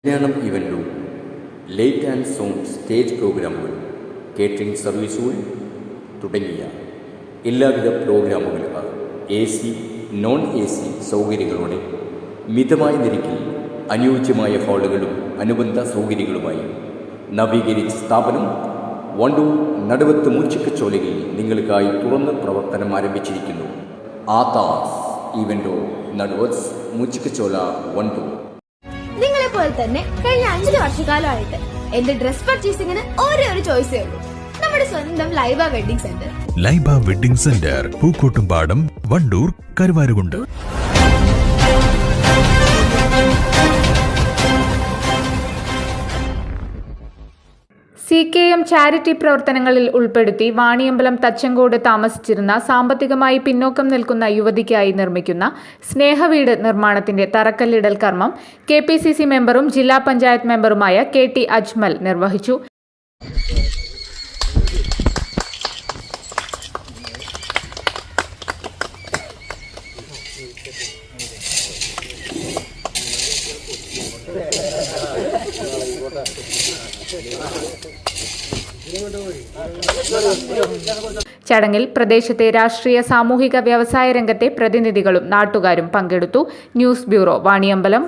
കല്യാണം ഇവൻറ്റും light and sound stage പ്രോഗ്രാമുകൾ, catering സർവീസുകൾ തുടങ്ങിയ എല്ലാവിധ പ്രോഗ്രാമുകൾക്ക് AC, നോൺ AC സൗകര്യങ്ങളോടെ മിതമായ നിരക്കിൽ അനുയോജ്യമായ ഹാളുകളും അനുബന്ധ സൗകര്യങ്ങളുമായി നവീകരിച്ച സ്ഥാപനം വണ്ടൂർ നടുവത്ത് മൂച്ചിക്കച്ചോലയിൽ നിങ്ങൾക്കായി തുറന്ന് പ്രവർത്തനം ആരംഭിച്ചിരിക്കുന്നു. ആതാസ് ഇവൻറ്റോ, നടുവത്ത് മൂച്ചിക്കച്ചോല, വണ്ടൂർ. നിങ്ങളെപ്പോലെ തന്നെ കഴിഞ്ഞ 5 വർഷക്കാലമായിട്ട് എന്റെ ഡ്രസ് പർച്ചേസിംഗിന് ഒരേ ഒരു ചോയ്സേ ഉള്ളൂ, നമ്മുടെ സ്വന്തം Laiba wedding centre. Laiba wedding centre, Pookkottumpadam, Wandoor, Karuvarakundu. CKM charity പ്രവർത്തനങ്ങളിൽ ഉൾപ്പെടുത്തി വാണിയമ്പലം തച്ചങ്കോട് താമസിച്ചിരുന്ന സാമ്പത്തികമായി പിന്നോക്കം നിൽക്കുന്ന യുവതിക്കായി നിർമ്മിക്കുന്ന സ്നേഹവീട് നിർമ്മാണത്തിന്റെ തറക്കല്ലിടൽ കർമ്മം KPCC മെമ്പറും ജില്ലാ പഞ്ചായത്ത് മെമ്പറുമായ KT അജ്മൽ നിർവഹിച്ചു. ചടങ്ങിൽ പ്രദേശത്തെ രാഷ്ട്രീയ, സാമൂഹിക, വ്യവസായ രംഗത്തെ പ്രതിനിധികളും നാട്ടുകാരും പങ്കെടുത്തു. News bureau, Vaniyambalam.